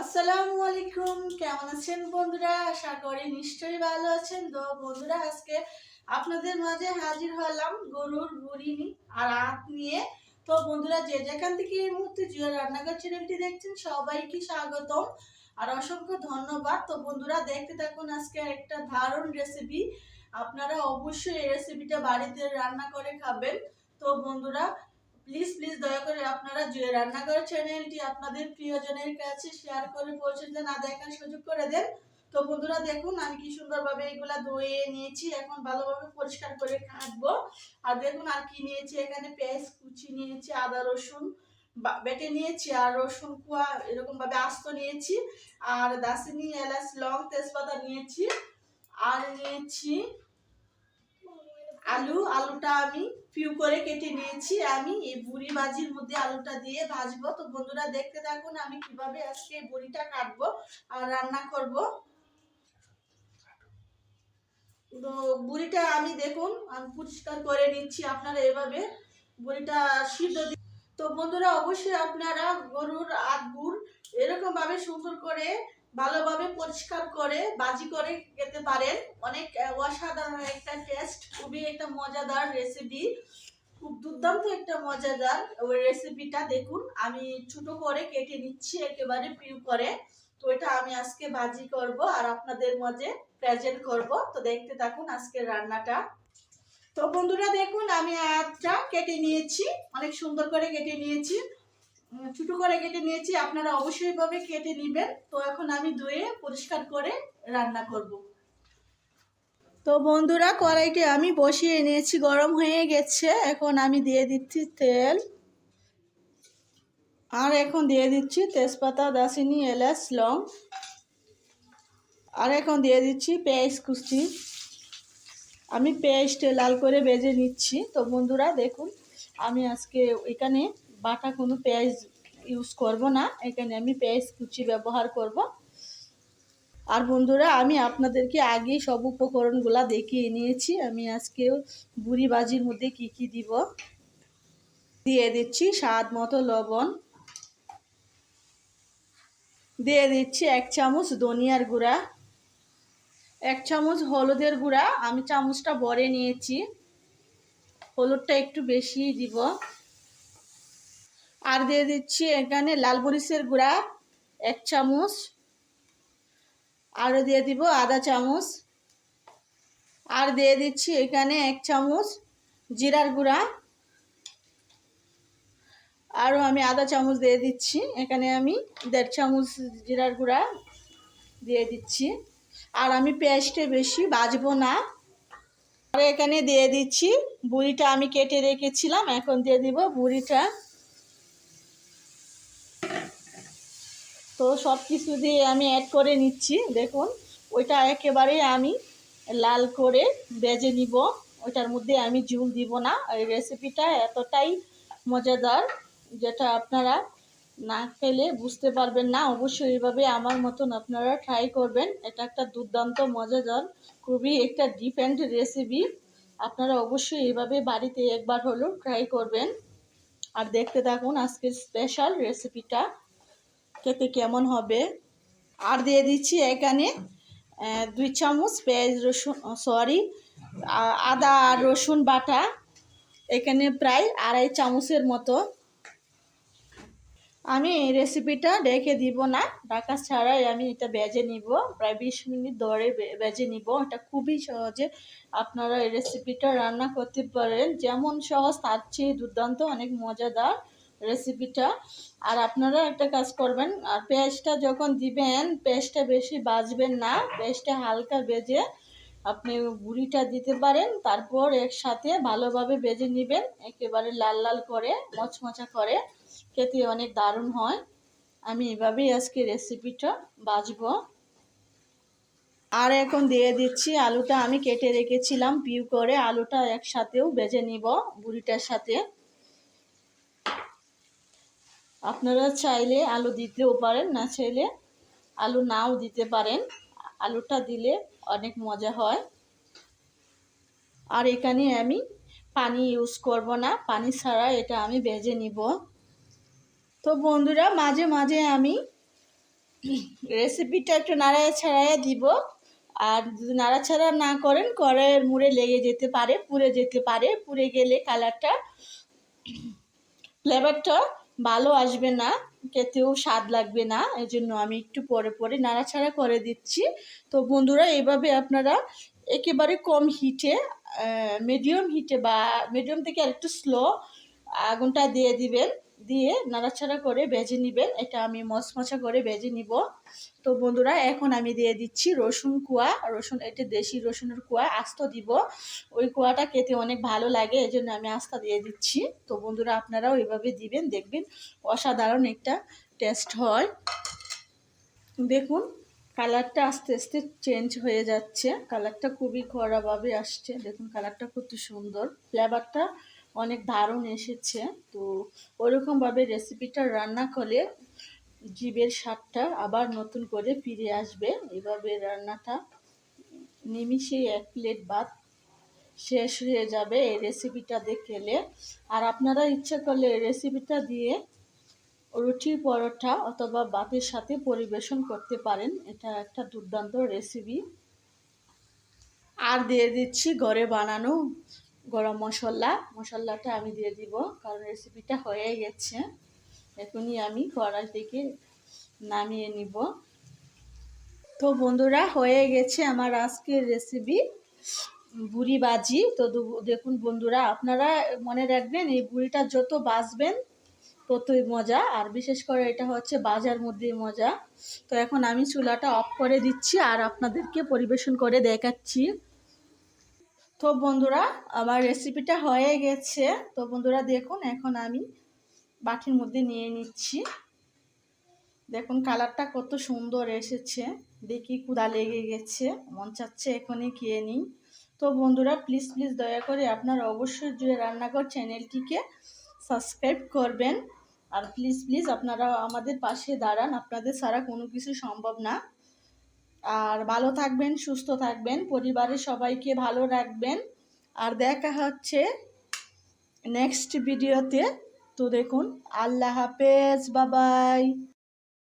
আসসালামু আলাইকুম, কেমন আছেন বন্ধুরা? আশা করি নিশ্চয়ই ভালো আছেন। তো বন্ধুরা, আজকে আপনাদের মাঝে হাজির হলাম গরুর বুড়ি আর আখ নিয়ে। তো বন্ধুরা, যে যেখান থেকে এই মুহূর্তে জিও রান্নাঘর চ্যানেলটি দেখছেন সবাইকে স্বাগতম আর অসংখ্য ধন্যবাদ। তো বন্ধুরা, দেখতে থাকুন আজকে একটা দারুণ রেসিপি। আপনারা অবশ্যই এই রেসিপিটা বাড়িতে রান্না করে খাবেন। তো বন্ধুরা, প্লিজ প্লিজ দয়া করে আপনারা যে রান্নাঘর চ্যানেলটি আপনাদের প্রিয়জনের কাছে শেয়ার করে পৌঁছে দেন আর দেখার সুযোগ করে দেন। তো বন্ধুরা, দেখুন আমি কি সুন্দরভাবে এগুলা ধুয়ে নিয়েছি, এখন ভালোভাবে পরিষ্কার করে কাটবো। আর দেখুন আর কি নিয়েছি, এখানে পেঁয়াজ কুচি নিয়েছি, আদা রসুন বেটে নিয়েছি, আর রসুন কুয়া এরকম ভাবে আস্ত নিয়েছি, আর দারচিনি এলাচ লং তেজপাতা নিয়েছি, আর নিয়েছি আলুটা আমি পিউ করে কেটে নিয়েছি। আমি এই বুড়ি ভাজির মধ্যে আলুটা দিয়ে ভাজবো। তো বন্ধুরা, দেখতে থাকুন আমি কিভাবে আজকে বুড়িটা কাটবো আর রান্না করব। তো বুড়িটা আমি দেখুন আমি পরিষ্কার করে নিচ্ছি, আপনারা এভাবে বুড়িটা সিদ্ধ। তো বন্ধুরা, অবশ্যই আপনারা গরুর গুড় এরকম ভাবে সুন্দর করে ভালোভাবে পরিষ্কার করে বাজি করে খেতে পারেন। অনেক অসাধারণ একটা টেস্ট, খুবই একটা মজাদার রেসিপি, খুব দুর্দান্ত একটা মজাদার ওই রেসিপিটা। দেখুন আমি ছোট করে কেটে নিচ্ছি, একেবারে পিউ করে। তো এটা আমি আজকে ভাজি করব আর আপনাদের মাঝে প্রেজেন্ট করব। তো দেখতে থাকুন আজকের রান্নাটা। তো বন্ধুরা, দেখুন আমি আজটা কেটে নিয়েছি, অনেক সুন্দর করে কেটে নিয়েছি, ছোট করে কেটে নিয়েছি। আপনারা অবশ্যই ভাবে কেটে নেবেন। তো এখন আমি ধুয়ে পরিষ্কার করে রান্না করব। তো বন্ধুরা, কড়াইটি আমি বসিয়ে নিয়েছি, গরম হয়ে গেছে। এখন আমি দিয়ে দিচ্ছি তেল, আর এখন দিয়ে দিচ্ছি তেজপাতা দারচিনি এলাচ লং, আর এখন দিয়ে দিচ্ছি পেঁয়াজ কুচি। আমি পেঁয়াজটা লাল করে ভেজে নিচ্ছি। তো বন্ধুরা, দেখুন আমি আজকে এখানে বাটা কোনো পেঁয়াজ ইউজ করব না, এখানে আমি পেঁয়াজ কুচি ব্যবহার করব। আর বন্ধুরা, আমি আপনাদেরকে আগেই সব উপকরণগুলা দেখিয়ে নিয়েছি। আমি আজকে বুড়ি ভাজির মধ্যে কি কি দিব। দিয়ে দিচ্ছি স্বাদ মতো লবণ, দিয়ে দিচ্ছি 1 চামচ ধনিয়ার গুঁড়া, 1 চামচ হলুদের গুঁড়া, আমি চামচটা ভরে নিয়েছি, হলুদটা একটু বেশি দিব। আর দিয়ে দিচ্ছি এখানে লাল মরিচের গুঁড়া 1 চামচ, আরও দিয়ে দিব আধা চামচ, আর দিয়ে দিচ্ছি এখানে 1 চামচ জিরার গুঁড়া, আরও আমি আধা চামচ দিয়ে দিচ্ছি। এখানে আমি 1.5 চামচ জিরার গুঁড়া দিয়ে দিচ্ছি। আর আমি পেঁয়াজটা বেশি ভাজবো না। আর এখানে দিয়ে দিচ্ছি বুড়িটা আমি কেটে রেখেছিলাম, এখন দিয়ে দিব বুড়িটা। তো সব কিছু দিয়ে আমি অ্যাড করে নিচ্ছি। দেখুন ওইটা একেবারে আমি লাল করে ভেজে নিব, ওইটার মধ্যে আমি ঝুল দিব না। এই রেসিপিটা এতটাই মজাদার, যেটা আপনারা না খেলে বুঝতে পারবেন না। অবশ্যই এইভাবে আমার মতন আপনারা ট্রাই করবেন। এটা একটা দুর্দান্ত মজাদার, খুবই একটা ডিফারেন্ট রেসিপি। আপনারা অবশ্যই এইভাবে বাড়িতে একবার হলেও ট্রাই করবেন। আর দেখতে থাকুন আজকের স্পেশাল রেসিপিটা খেতে কেমন হবে। আর দিয়ে দিচ্ছি এখানে 2 চামচ পেঁয়াজ রসুন আদা আর রসুন বাটা, এখানে প্রায় 2.5 চামচের মতো। আমি এই রেসিপিটা ঢেকে দিব না, ঢাকা ছাড়াই আমি এটা ভেজে নিব, প্রায় 20 মিনিট ধরে ভেজে নিব। এটা খুবই সহজে আপনারা এই রেসিপিটা রান্না করতে পারেন, যেমন সহজ তার চেয়ে দুর্দান্ত, অনেক মজাদার রেসিপিটা। আর আপনারা একটা কাজ করবেন, আর পেঁয়াজটা যখন দিবেন পেঁয়াজটা বেশি ভাজবেন না, পেঁয়াজটা হালকা ভেজে আপনি বুড়িটা দিতে পারেন, তারপর একসাথে ভালোভাবে ভেজে নেবেন, একেবারে লাল লাল করে মচমচা করে, খেতে অনেক দারুণ হয়। আমি এভাবেই আজকে রেসিপিটা ভাজবো। আর এখন দিয়ে দিচ্ছি আলুটা, আমি কেটে রেখেছিলাম পিউ করে, আলুটা একসাথেও ভেজে নিব বুড়িটার সাথে। আপনারা চাইলে আলু দিতেও পারেন, না চাইলে আলু নাও দিতে পারেন, আলুটা দিলে অনেক মজা হয়। আর এখানে আমি পানি ইউজ করব না, পানি ছাড়া এটা আমি ভেজে নিব। তো বন্ধুরা, মাঝে মাঝে আমি রেসিপিটা একটু নাড়ায় ছাড়াইয়া দিব। আর যদি নাড়াচাড়া না করেন কড়াইয়ের মুড়ে লেগে যেতে পারে, পুড়ে যেতে পারে। পুড়ে গেলে কালারটা, ফ্লেভারটা ভালো আসবে না, খেতেও স্বাদ লাগবে না। এই জন্য আমি একটু পরে পরে নাড়াচাড়া করে দিচ্ছি। তো বন্ধুরা, এইভাবে আপনারা একেবারে কম হিটে, মিডিয়াম হিটে বা মিডিয়াম থেকে আরেকটু স্লো আগুনটা দিয়ে দিবেন, দিয়ে নাড়াচাড়া করে ভেজে নেবেন। এটা আমি মচমচা করে ভেজে নিব। তো বন্ধুরা, এখন আমি দিয়ে দিচ্ছি রসুন কোয়া। রসুন, এটা দেশি রসুনের কোয়া, আস্ত দিব। ওই কোয়াটা খেতে অনেক ভালো লাগে, এই জন্য আমি আস্ত দিয়ে দিচ্ছি। তো বন্ধুরা, আপনারাও এভাবে দিবেন, দেখবেন অসাধারণ একটা টেস্ট হয়। দেখুন কালারটা আস্তে আস্তে চেঞ্জ হয়ে যাচ্ছে, কালারটা খুবই কড়াভাবে আসছে। দেখুন কালারটা কত সুন্দর, ফ্লেভারটা অনেক দারুণ এসেছে। তো ওরকমভাবে রেসিপিটা রান্না করলে জিভের স্বাদটা আবার নতুন করে ফিরে আসবে। এভাবে রান্নাটা নিমিষেই 1 প্লেট ভাত শেষ হয়ে যাবে এই রেসিপিটা দেখলে। আর আপনারা ইচ্ছা করলে এই রেসিপিটা দিয়ে রুটি, পরোটা অথবা ভাতের সাথে পরিবেশন করতে পারেন। এটা একটা দুর্দান্ত রেসিপি। আর দিয়ে দিচ্ছি ঘরে বানানো গরম মশলাটা আমি দিয়ে দিব, কারণ রেসিপিটা হয়ে গেছে। এখনই আমি কড়াই থেকে নামিয়ে নিব। তো বন্ধুরা, হয়ে গেছে আমার আজকের রেসিপি বুড়ি বাজি। তো দেখুন বন্ধুরা, আপনারা মনে রাখবেন এই বুড়িটা যত বাজবেন ততই মজা। আর বিশেষ করে এটা হচ্ছে বাজার মধ্যেই মজা। তো এখন আমি চুলাটা অফ করে দিচ্ছি আর আপনাদেরকে পরিবেশন করে দেখাচ্ছি। তো বন্ধুরা, আমার রেসিপিটা হয়ে গেছে। তো বন্ধুরা দেখুন, এখন আমি বাটির মধ্যে নিয়ে নিচ্ছি। দেখুন কালারটা কত সুন্দর এসেছে, দেখি ক্ষুধা লেগে গেছে, মন চাচ্ছে এখনই খেয়ে নিই। তো বন্ধুরা, প্লিজ প্লিজ দয়া করে আপনারা অবশ্যই জুড়ে রান্নাঘর চ্যানেলটিকে সাবস্ক্রাইব করবেন। আর প্লিজ প্লিজ আপনারা আমাদের পাশে দাঁড়ান, আপনাদের ছাড়া কোনো কিছু সম্ভব না। আর ভালো থাকবেন, সুস্থ থাকবেন, পরিবারের সবাইকে ভালো রাখবেন। আর দেখা হচ্ছে নেক্সট ভিডিওতে। তো দেখুন, আল্লাহ হাফেজ, বাবাই।